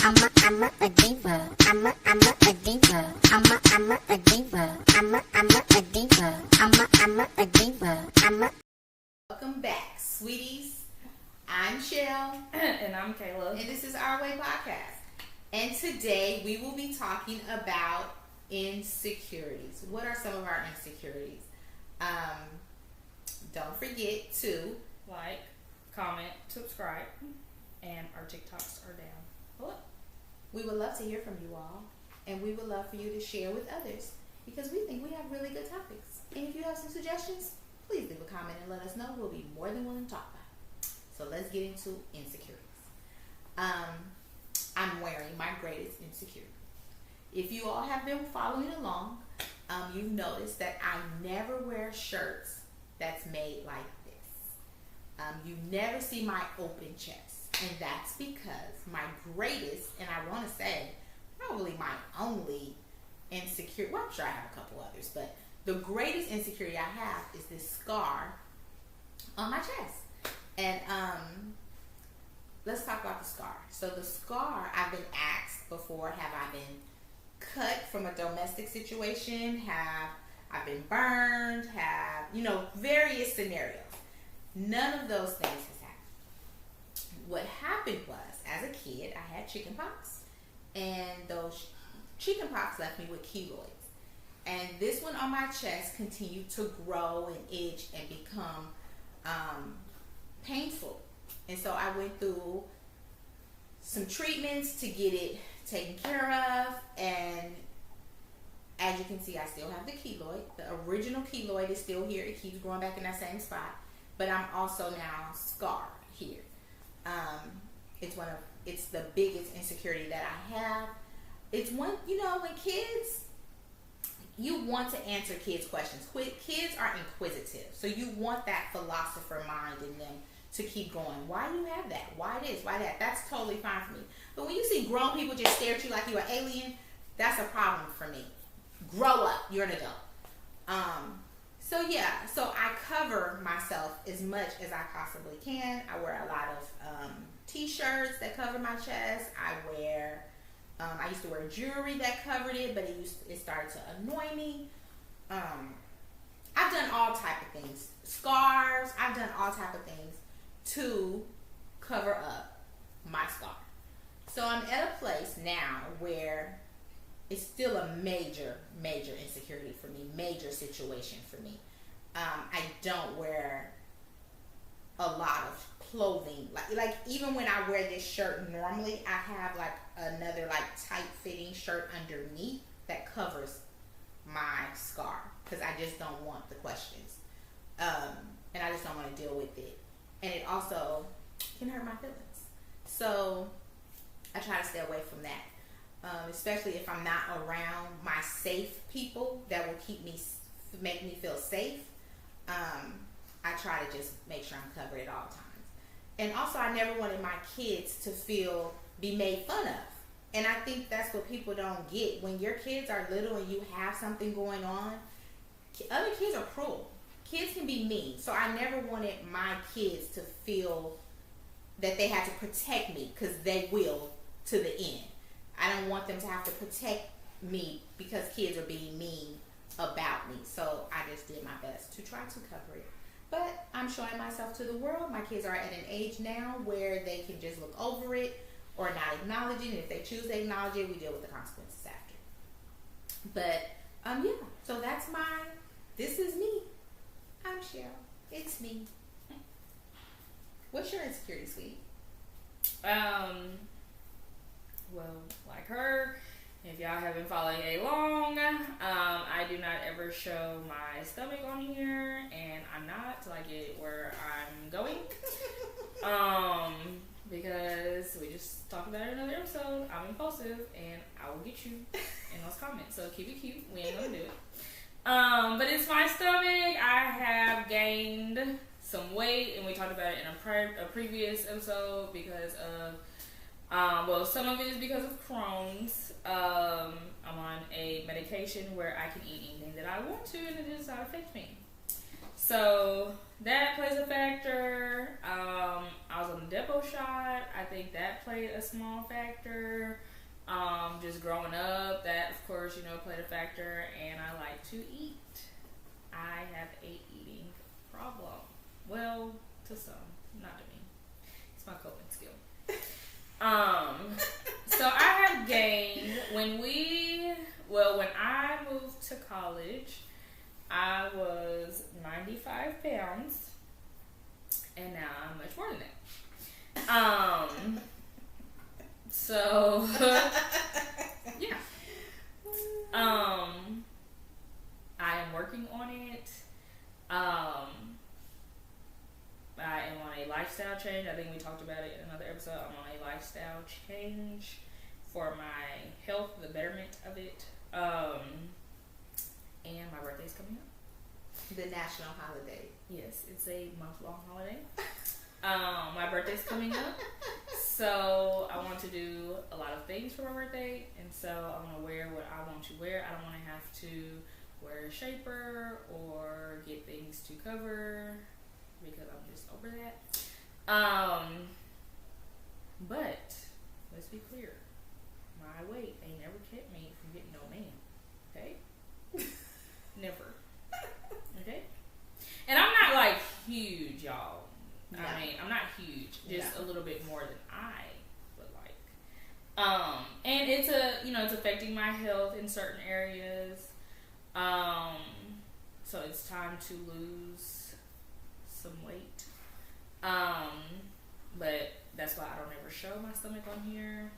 a diva. I'm a diva. I'm a diva. I'm a diva. I'm a diva. Welcome back, sweeties. I'm Shell. And I'm Kayla. And this is Our Way Podcast. And today we will be talking about insecurities. What are some of our insecurities? Don't forget to like, comment, subscribe, and our TikToks are down below. We would love to hear from you all, and we would love for you to share with others because we think we have really good topics. And if you have some suggestions, please leave a comment and let us know. We'll be more than willing to talk about it. So let's get into insecurities. I'm wearing my greatest insecurity. If you all have been following along, you've noticed that I never wear shirts that's made like this. You never see my open chest, and that's because my greatest, and I want to say probably my only insecurity, well, I'm sure I have a couple others, but the greatest insecurity I have is this scar on my chest. And let's talk about the scar. So the scar, I've been asked before, have I been cut from a domestic situation? Have I been burned? Have, various scenarios. None of those things has happened. What happened was, as a kid, I had chicken pox, and those chicken pox left me with keloids. And this one on my chest continued to grow and itch and become painful. And so I went through some treatments to get it taken care of. And as you can see, I still have the keloid. The original keloid is still here. It keeps growing back in that same spot. But I'm also now scarred here. It's the biggest insecurity that I have. It's one, when kids, you want to answer kids' questions. Kids are inquisitive. So you want that philosopher mind in them to keep going. Why do you have that? Why this? Why that? That's totally fine for me. But when you see grown people just stare at you like you're an alien, that's a problem for me. Grow up. You're an adult. So I cover myself as much as I possibly can. I wear a lot of t-shirts that cover my chest. I used to wear jewelry that covered it, but it started to annoy me. I've done all type of things. Scars. I've done all type of things to cover up my scar. So I'm at a place now where it's still a major, major insecurity for me, major situation for me. I don't wear a lot of clothing. Like even when I wear this shirt normally, I have like another like tight fitting shirt underneath that covers my scar because I just don't want the questions. And I just don't want to deal with it. And it also can hurt my feelings. So I try to stay away from that. Especially if I'm not around my safe people that will make me feel safe. I try to just make sure I'm covered at all times. And also, I never wanted my kids to be made fun of. And I think that's what people don't get. When your kids are little and you have something going on, other kids are cruel. Kids can be mean. So I never wanted my kids to feel that they had to protect me because they will to the end. I don't want them to have to protect me because kids are being mean about me. So I just did my best to try to cover it. But I'm showing myself to the world. My kids are at an age now where they can just look over it or not acknowledge it. And if they choose to acknowledge it, we deal with the consequences after. But, so that's this is me. I'm Cheryl. It's me. What's your insecurity, sweetie? Well, like her, if y'all have been following along, I do not ever show my stomach on here, and I'm not till I get where I'm going. Because we just talked about it in another episode. I'm impulsive, and I will get you in those comments. So keep it cute. We ain't gonna do it. But it's my stomach. I have gained some weight, and we talked about it in a previous episode because of some of it is because of Crohn's. I'm on a medication where I can eat anything that I want to, and it does not affect me. So that plays a factor. I was on the depot shot. I think that played a small factor. growing up, that of course, played a factor, and I like to eat. I have a eating problem. Well, to some, not to me. It's my coping skill. So I have gained when I moved to college, I was 95 pounds, and now I'm much more than that. So yeah. I am working on it. I am on a lifestyle change. I think we talked about it in another episode. I'm on a lifestyle change for my health, the betterment of it. And my birthday's coming up. The national holiday. Yes, it's a month-long holiday. My birthday's coming up. So I want to do a lot of things for my birthday. And so I want to wear what I want to wear. I don't want to have to wear a shaper or get things to cover, because I'm just over that. But let's be clear, my weight ain't never kept me from getting no man. Okay? Never. Okay? And I'm not like huge, y'all. No. I mean, I'm not huge, just a little bit more than I would like. And it's it's affecting my health in certain areas. So it's time to lose some weight. But that's why I don't ever show my stomach on here.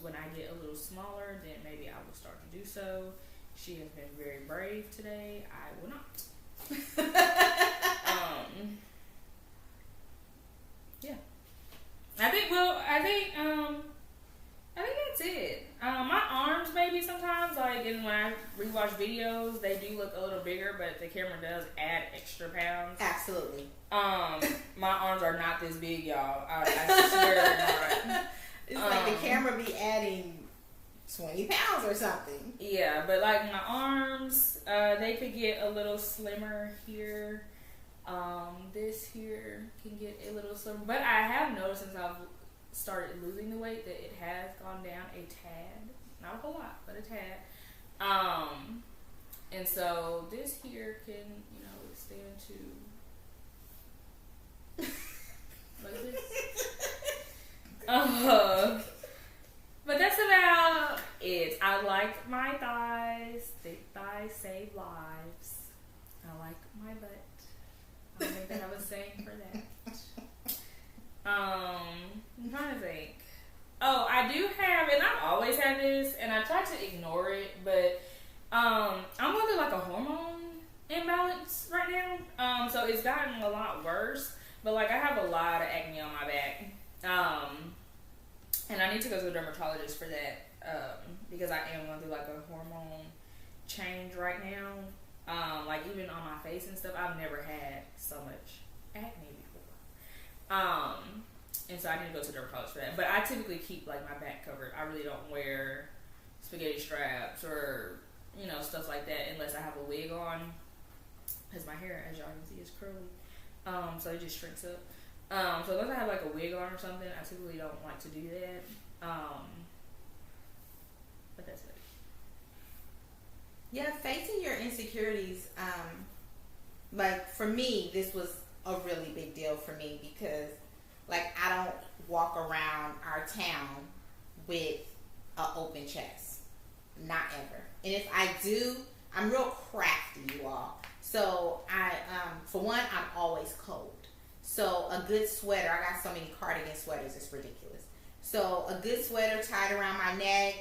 When I get a little smaller, then maybe I will start to do so. She has been very brave today. I will not. Yeah. I think that's it. My arms maybe sometimes, like, and when I rewatch videos, they do look a little bigger, but the camera does add extra pounds. Absolutely. My arms are not this big, y'all. I swear they're not. It's like the camera be adding 20 pounds or something. Yeah, but like my arms, they could get a little slimmer here. This here can get a little slimmer. But I have noticed since I've started losing the weight that it has gone down a tad. Not a whole lot, but a tad. And so this here can, extend to like this. But that's about it. I like my thighs. Thick thighs save lives. I like my butt. I don't think they have a saying for that. I'm trying to think. Oh, I do have, and I've always had this, and I try to ignore it, but I'm under like a hormone imbalance right now. So it's gotten a lot worse. But like I have a lot of acne on my back. And I need to go to a dermatologist for that, because I am going through like a hormone change right now. Like even on my face and stuff, I've never had so much acne before. And so I need to go to a dermatologist for that. But I typically keep like my back covered. I really don't wear spaghetti straps or, stuff like that unless I have a wig on, because my hair, as y'all can see, is curly. So it just shrinks up. So unless I have like a wig on or something, I typically don't like to do that. But that's it. Yeah, facing your insecurities, like for me, this was a really big deal for me because like I don't walk around our town with an open chest. Not ever. And if I do, I'm real crafty, you all. So I, for one, I'm always cold. So a good sweater, I got so many cardigan sweaters, it's ridiculous. So a good sweater tied around my neck,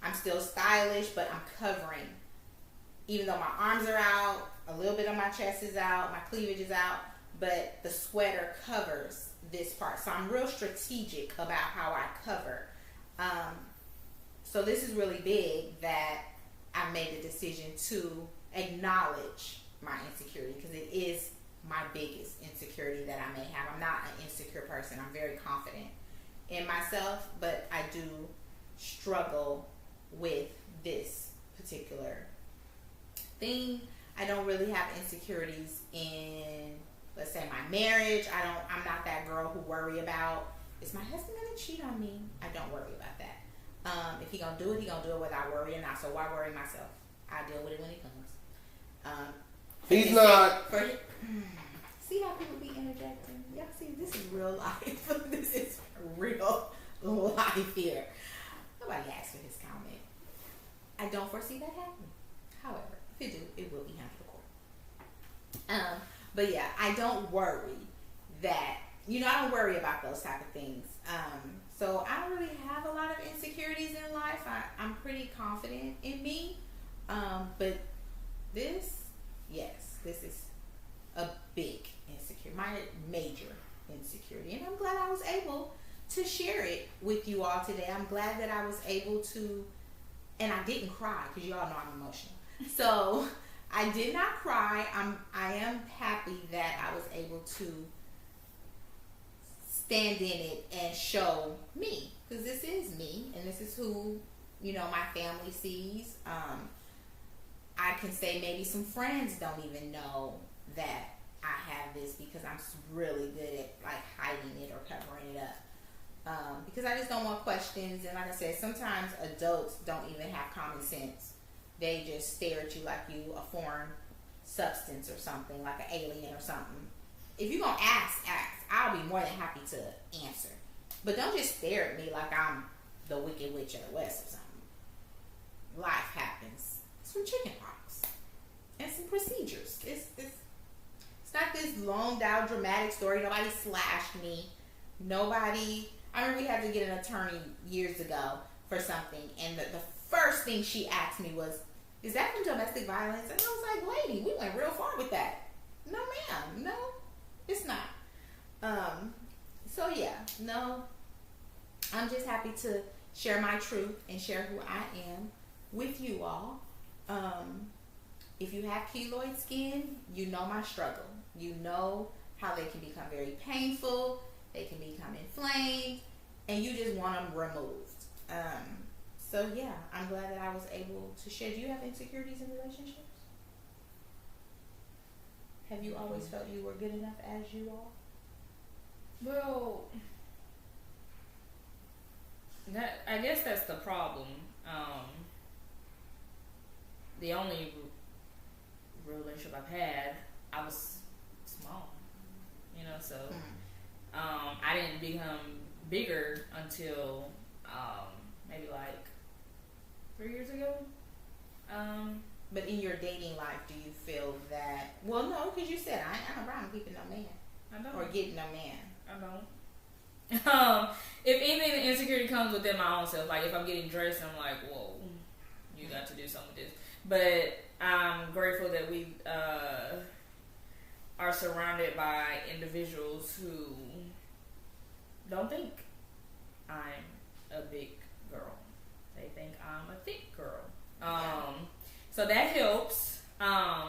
I'm still stylish, but I'm covering. Even though my arms are out, a little bit of my chest is out, my cleavage is out, but the sweater covers this part. So I'm real strategic about how I cover. So this is really big that I made the decision to acknowledge my insecurity, because it is my biggest insecurity that I may have. I'm not an insecure person. I'm very confident in myself, but I do struggle with this particular thing. I don't really have insecurities in, let's say, my marriage. I'm not that girl who worry about is my husband gonna cheat on me? I don't worry about that. If he gonna do it, he gonna do it whether I worry or not. So why worry myself? I deal with it when it comes. He's not. See how people be interjecting? Y'all see, this is real life. This is real life here. Nobody asked for his comment. I don't foresee that happening. However, if it do, it will be handled accordingly. But yeah, I don't worry that, I don't worry about those type of things. So I don't really have a lot of insecurities in life. I'm pretty confident in me. But this is a big insecurity, my major insecurity. And I'm glad I was able to share it with you all today. I'm glad that I was able to, and I didn't cry because you all know I'm emotional. So I did not cry. I am happy that I was able to stand in it and show me, because this is me and this is who my family sees. I can say maybe some friends don't even know that I have this because I'm really good at like hiding it or covering it up, because I just don't want questions. And like I said, sometimes adults don't even have common sense. They just stare at you like you a foreign substance or something, like an alien or something. If you're going to ask. I'll be more than happy to answer. But don't just stare at me like I'm the Wicked Witch of the West or something. Life happens. Some chicken pox. And some procedures. It's not this long out dramatic story. Nobody slashed me. I remember we had to get an attorney years ago for something. And the first thing she asked me was, is that from domestic violence? And I was like, lady, we went real far with that. No, ma'am. No, it's not. So yeah, no, I'm just happy to share my truth and share who I am with you all. If you have keloid skin, you know my struggle. You know how they can become very painful. They can become inflamed, and you just want them removed. So yeah, I'm glad that I was able to share. Do you have insecurities in relationships? Have you always felt you were good enough as you are? Well, I guess that's the problem. The only relationship I've had, I was small, so I didn't become bigger until maybe like 3 years ago. But in your dating life, do you feel that? Well, no, because you said I ain't around keeping no man. I don't. Or getting no man. I don't. If anything, the insecurity comes within my own self. Like if I'm getting dressed, I'm like, whoa, you got to do something with this. But I'm grateful that we are surrounded by individuals who don't think I'm a big girl. They think I'm a thick girl. So that helps.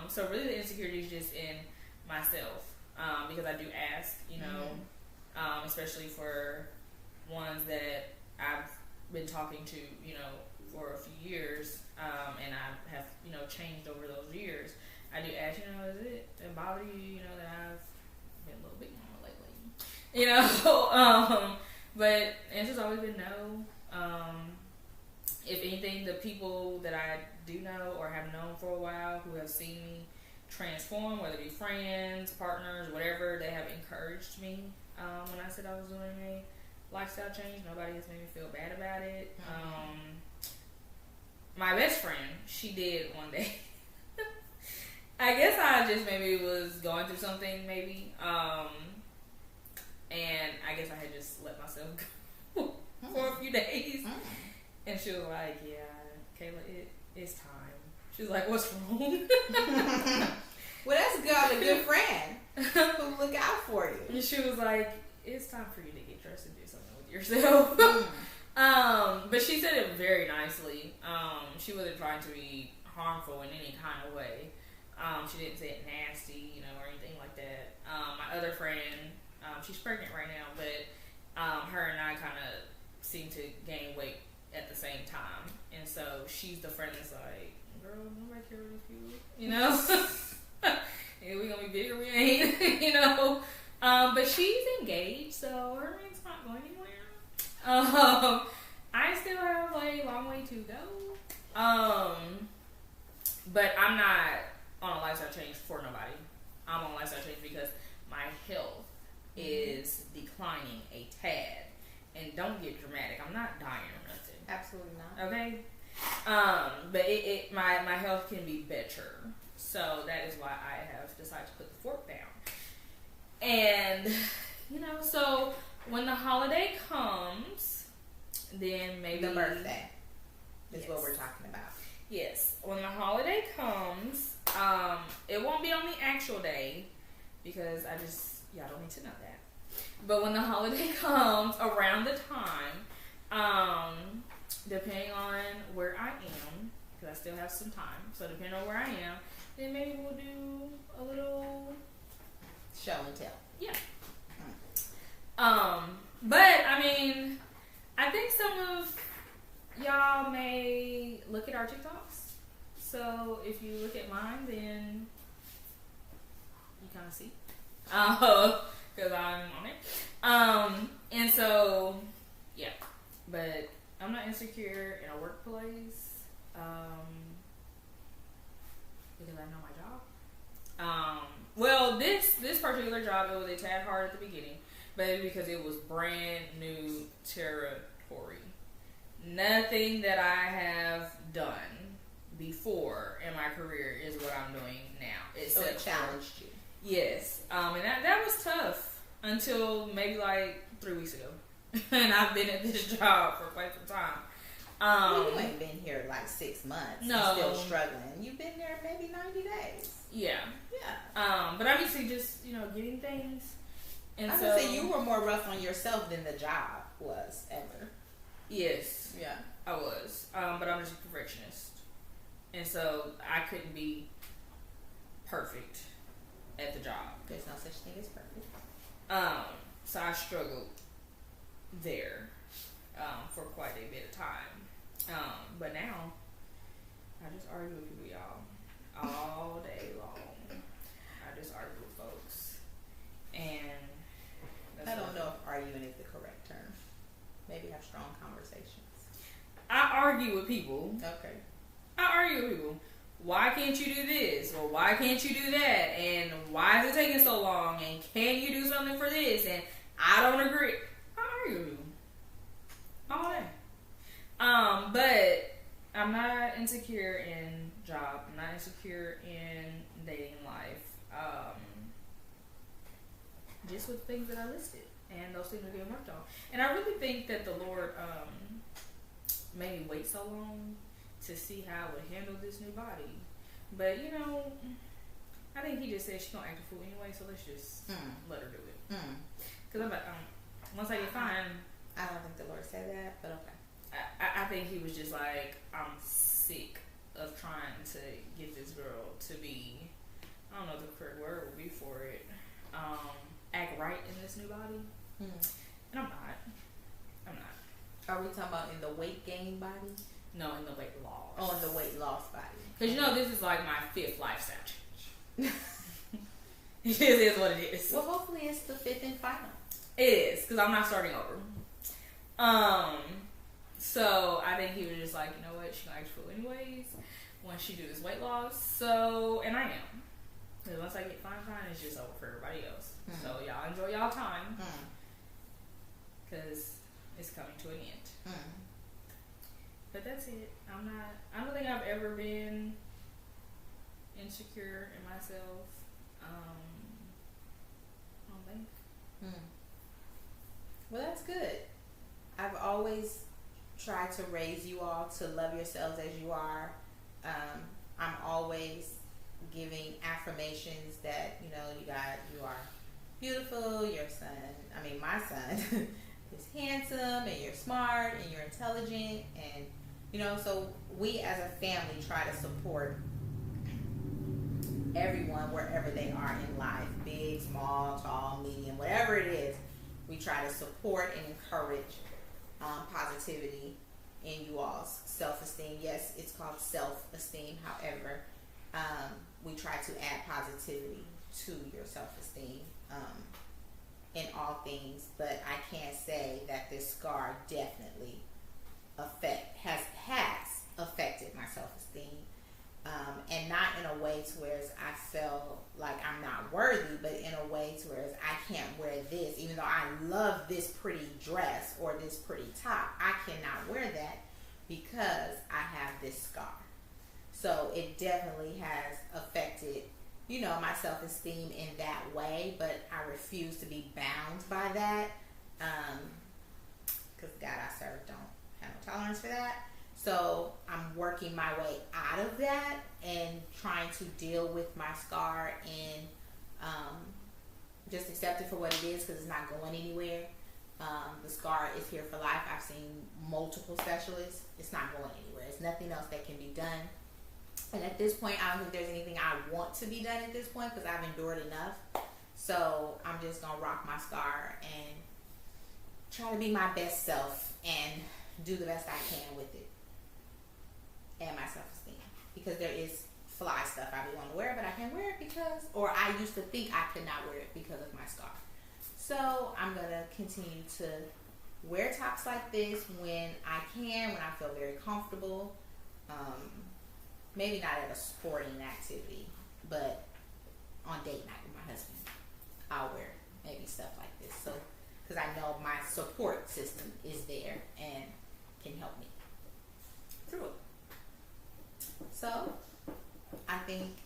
So really the insecurity is just in myself. Because I do ask, especially for ones that I've been talking to, for a few years, and I have, changed over those years. I do ask, is it bother you, that I've been a little bit more lately, but the answer's always been no. If anything, the people that I do know or have known for a while who have seen me transform, whether it be friends, partners, whatever, they have encouraged me when I said I was doing a lifestyle change. Nobody has made me feel bad about it. My best friend, she did one day. I guess I just maybe was going through something, maybe. And I guess I had just let myself go for a few days. And she was like, yeah, Kayla, it's time. She was like, what's wrong? Well, that's good, a good friend who look out for you. And she was like, it's time for you to get dressed and do something with yourself. But she said it very nicely. She wasn't trying to be harmful in any kind of way. She didn't say it nasty, or anything like that. My other friend, she's pregnant right now, but her and I kind of seem to gain weight at the same time. And so she's the friend that's like, girl, nobody cares if yeah, we gonna be bigger, we ain't, But she's engaged, so her ring's not going anywhere. I still have a long way to go. But I'm not on a lifestyle change for nobody. I'm on a lifestyle change because my health is declining a tad. And don't get dramatic. I'm not dying or nothing. Absolutely not. Okay? But my health can be better. So that is why I have decided to put the fork down. And, so when the holiday comes, then maybe... The birthday is Yes. what we're talking about. Yes. When the holiday comes, it won't be on the actual day because y'all don't need to know that. But when the holiday comes around the time, depending on where I am, because I still have some time, so depending on where I am, then maybe we'll do a little Show and tell. yeah. But I mean, I think some of y'all may look at our TikToks. So if you look at mine, then you kind of see. Because I'm on it. And so, yeah. But I'm not insecure in a workplace. Because I know my job. Well, this particular job, it was a tad hard at the beginning. But because it was brand new territory. Nothing that I have done before in my career is what I'm doing now. So it challenged you. Yes. And that was tough until maybe like 3 weeks ago. And I've been at this job for quite some time. Well, you ain't been here like 6 months. No. You're still struggling. You've been there maybe 90 days. Yeah. Yeah. But obviously just, getting things. And I was so, gonna say you were more rough on yourself than the job was ever. yes, Yeah. I was. But I'm just a perfectionist. And so I couldn't be perfect at the job. There's no such thing as perfect. So I struggled there for quite a bit of time. But now, I just argue with people, y'all, all day long. I just argue with folks. And that's I what don't know if arguing is the correct term. Maybe have strong conversations. I argue with people. Okay. I argue with people. Why can't you do this? Or why can't you do that? And why is it taking so long? And can you do something for this? And I don't agree. I argue with you all day. But I'm not insecure in job. I'm not insecure in dating life. Just with things that I listed. And those things are being worked on. And I really think that the Lord made me wait so long to see how I would handle this new body. But, I think he just said she's going to act a fool anyway, so let's just let her do it. Because once I get fine... I don't think the Lord said that, but okay. I think he was just like, I'm sick of trying to get this girl to be, I don't know what the correct word would be for it, act right in this new body. And I'm not. Are we talking about in the weight gain body? No, in the weight loss. Oh, in the weight loss body. Because this is like my 5th lifestyle change. It just is what it is. Well, hopefully it's the 5th and final. It is, because I'm not starting over. So I think he was just like, you know what, she's gonna act a fool anyways once she do this weight loss. So, and I am. Because once I get fine, it's just over for everybody else. So y'all enjoy y'all time. Because it's coming to an end. But that's it. I don't think I've ever been insecure in myself. I don't think. Well, that's good. I've always tried to raise you all to love yourselves as you are. I'm always giving affirmations that, you are beautiful, my son is handsome, and you're smart, and you're intelligent, and, so we as a family try to support everyone wherever they are in life, big, small, tall, medium, whatever it is. We try to support and encourage positivity in you all's self-esteem. Yes, it's called self-esteem. However, we try to add positivity to your self-esteem. in all things, but I can say that this scar definitely has affected my self-esteem, and not in a way to where I feel like I'm not worthy, but in a way to where I can't wear this, even though I love this pretty dress or this pretty top. I cannot wear that because I have this scar. So it definitely has affected, my self-esteem in that way, but I refuse to be bound by that, because God I serve don't have no tolerance for that. So I'm working my way out of that and trying to deal with my scar and just accept it for what it is, because it's not going anywhere. The scar is here for life. I've seen multiple specialists. It's not going anywhere. There's nothing else that can be done. And at this point, I don't think there's anything I want to be done at this point, because I've endured enough. So I'm just going to rock my scar and try to be my best self and do the best I can with it. And my self-esteem. Because there is fly stuff I be wanting to wear, but I can't wear it because, or I used to think I could not wear it because of my scar. So I'm going to continue to wear tops like this when I can, when I feel very comfortable. Maybe not at a sporting activity, but on date night with my husband, I'll wear maybe stuff like this. So, because I know my support system is there and can help me through it. So, I think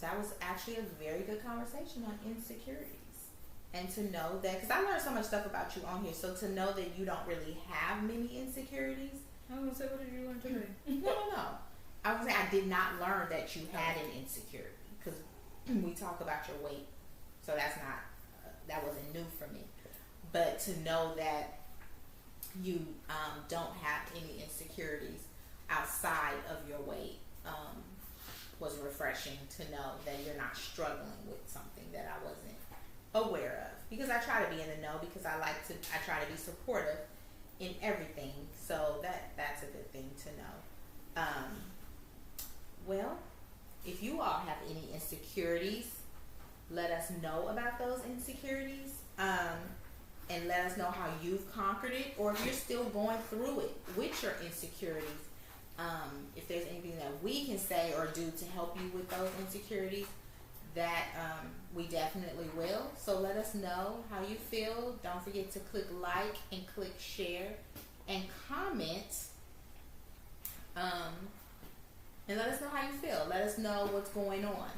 that was actually a very good conversation on insecurities. And to know that, because I learned so much stuff about you on here, so to know that you don't really have many insecurities. I was going to say, what did you learn today? No. I was going to say, I did not learn that you had an insecurity, because we talk about your weight, so that wasn't new for me. But to know that you don't have any insecurities outside of your weight was refreshing to know that you're not struggling with something that I wasn't aware of. Because I try to be in the know, because I try to be supportive in everything. So that's a good thing to know. Well, if you all have any insecurities, let us know about those insecurities, and let us know how you've conquered it, or if you're still going through it with your insecurities. If there's anything that we can say or do to help you with those insecurities, that we definitely will. So let us know how you feel. Don't forget to click like and click share and comment. And let us know how you feel. Let us know what's going on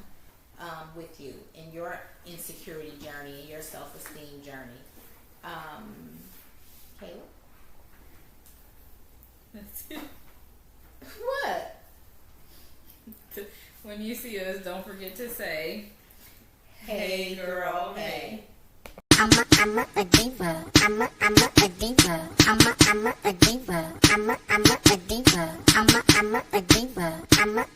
with you in your insecurity journey, in your self-esteem journey. Kayla? That's it. What? When you see us, don't forget to say, Hey girl, hey. I'm a diva. I'm a diva. I'm a diva. I'm a diva. I'm a diva. I'm a